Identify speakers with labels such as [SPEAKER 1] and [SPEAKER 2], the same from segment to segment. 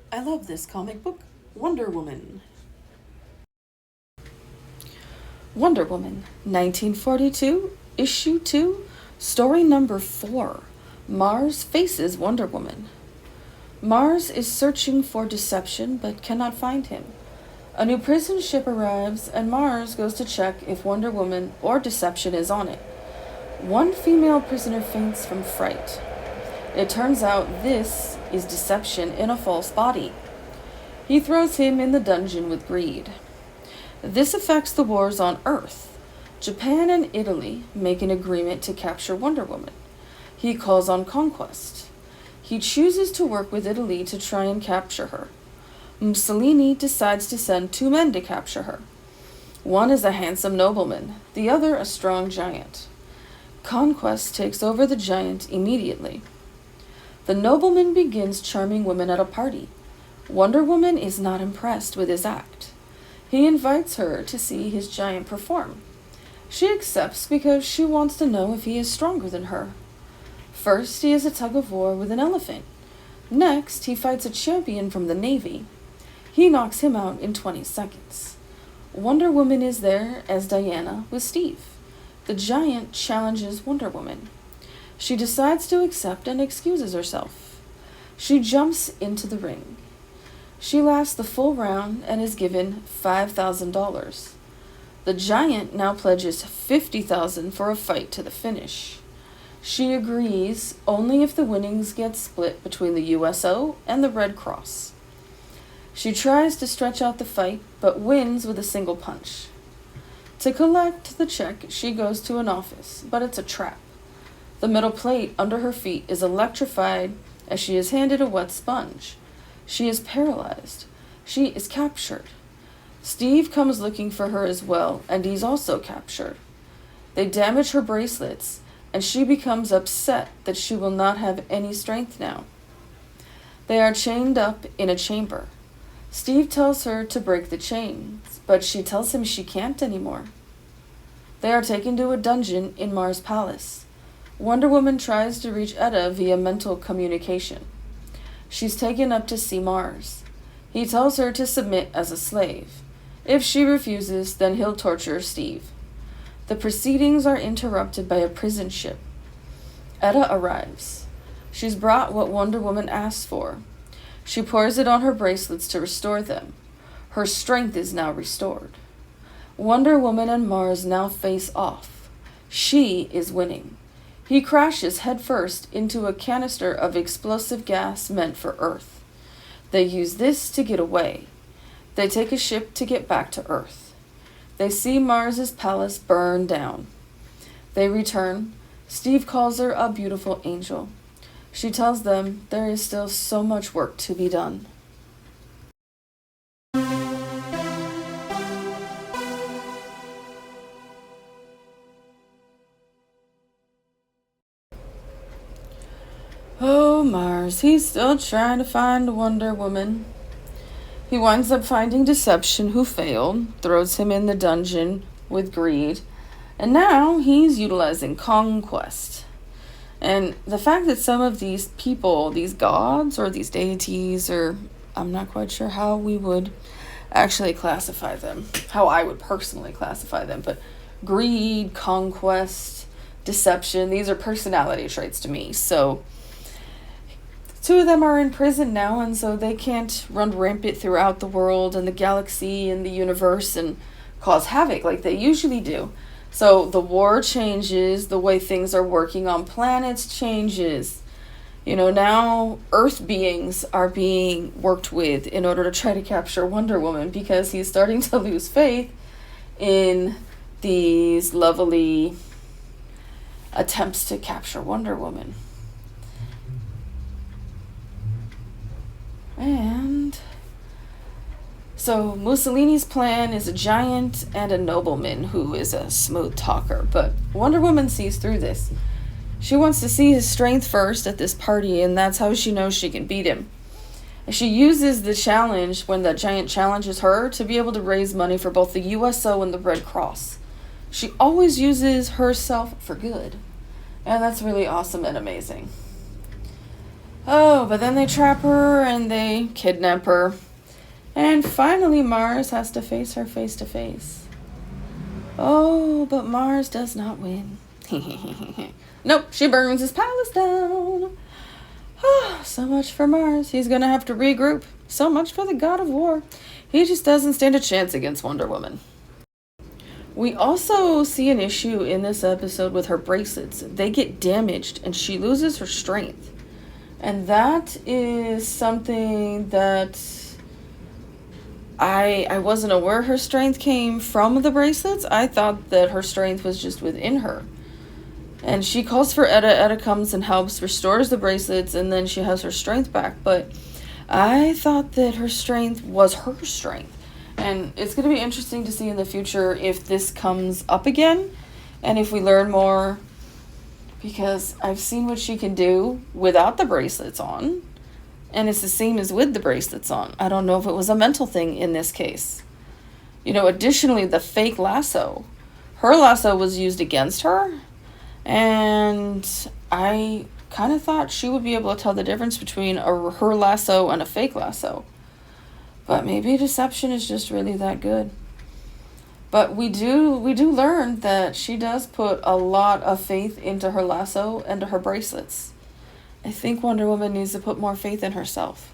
[SPEAKER 1] I love this comic book. Wonder Woman. Wonder Woman, 1942, Issue 2, Story number 4. Mars faces Wonder Woman. Mars is searching for Deception but cannot find him. A new prison ship arrives and Mars goes to check if Wonder Woman or Deception is on it. One female prisoner faints from fright. It turns out this is Deception in a false body. He throws him in the dungeon with greed. This affects the wars on Earth. Japan and Italy make an agreement to capture Wonder Woman. He calls on Conquest. He chooses to work with Italy to try and capture her. Mussolini decides to send 2 men to capture her. One is a handsome nobleman, the other a strong giant. Conquest takes over the giant immediately. The nobleman begins charming women at a party. Wonder Woman is not impressed with his act. He invites her to see his giant perform. She accepts because she wants to know if he is stronger than her. First, he has a tug-of-war with an elephant. Next, he fights a champion from the Navy. He knocks him out in 20 seconds. Wonder Woman is there as Diana with Steve. The giant challenges Wonder Woman. She decides to accept and excuses herself. She jumps into the ring. She lasts the full round and is given $5,000. The giant now pledges $50,000 for a fight to the finish. She agrees only if the winnings get split between the USO and the Red Cross. She tries to stretch out the fight, but wins with a single punch. To collect the check, she goes to an office, but it's a trap. The metal plate under her feet is electrified as she is handed a wet sponge. She is paralyzed. She is captured. Steve comes looking for her as well, and he's also captured. They damage her bracelets, and she becomes upset that she will not have any strength now. They are chained up in a chamber. Steve tells her to break the chains, but she tells him she can't anymore. They are taken to a dungeon in Mars Palace. Wonder Woman tries to reach Etta via mental communication. She's taken up to see Mars. He tells her to submit as a slave. If she refuses, then he'll torture Steve. The proceedings are interrupted by a prison ship. Etta arrives. She's brought what Wonder Woman asks for. She pours it on her bracelets to restore them. Her strength is now restored. Wonder Woman and Mars now face off. She is winning. He crashes headfirst into a canister of explosive gas meant for Earth. They use this to get away. They take a ship to get back to Earth. They see Mars's palace burn down. They return. Steve calls her a beautiful angel. She tells them there is still so much work to be done. Oh, Mars, he's still trying to find Wonder Woman. He winds up finding Deception, who failed, throws him in the dungeon with greed, and now he's utilizing Conquest. And the fact that some of these people, these gods or these deities, or I'm not quite sure how we would actually classify them, how I would personally classify them, but greed, conquest, deception, these are personality traits to me. So 2 of them are in prison now, and so they can't run rampant throughout the world and the galaxy and the universe and cause havoc like they usually do. So the war changes, the way things are working on planets changes. Now Earth beings are being worked with in order to try to capture Wonder Woman because he's starting to lose faith in these lovely attempts to capture Wonder Woman. And so Mussolini's plan is a giant and a nobleman who is a smooth talker, but Wonder Woman sees through this. She wants to see his strength first at this party, and that's how she knows she can beat him. And she uses the challenge when the giant challenges her to be able to raise money for both the USO and the Red Cross. She always uses herself for good, and that's really awesome and amazing. Oh, but then they trap her and they kidnap her. And finally, Mars has to face her face to face. Oh, but Mars does not win. Nope, she burns his palace down. So much for Mars. He's gonna have to regroup. So much for the god of war. He just doesn't stand a chance against Wonder Woman. We also see an issue in this episode with her bracelets. They get damaged and she loses her strength. And that is something that I wasn't aware her strength came from the bracelets. I thought that her strength was just within her. And she calls for Etta. Etta comes and helps, restores the bracelets, and then she has her strength back. But I thought that her strength was her strength. And it's going to be interesting to see in the future if this comes up again and if we learn more. Because I've seen what she can do without the bracelets on. And it's the same as with the bracelets on. I don't know if it was a mental thing in this case. Additionally, the fake lasso. Her lasso was used against her. And I kind of thought she would be able to tell the difference between her lasso and a fake lasso. But maybe deception is just really that good. But we do learn that she does put a lot of faith into her lasso and to her bracelets. I think Wonder Woman needs to put more faith in herself.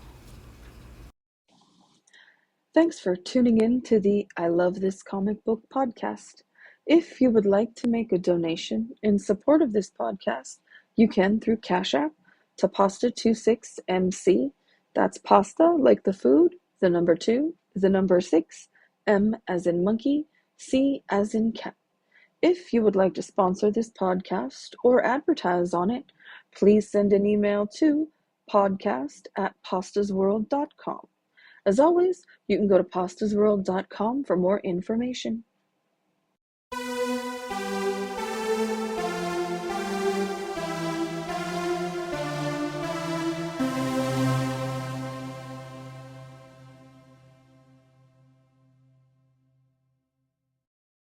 [SPEAKER 1] Thanks for tuning in to the I Love This Comic Book podcast. If you would like to make a donation in support of this podcast, you can through Cash App to Pasta26MC. That's pasta like the food, the number 2, the number 6, M as in monkey, C as in cat. If you would like to sponsor this podcast or advertise on it, please send an email to podcast@pastasworld.com. As always, you can go to pastasworld.com for more information.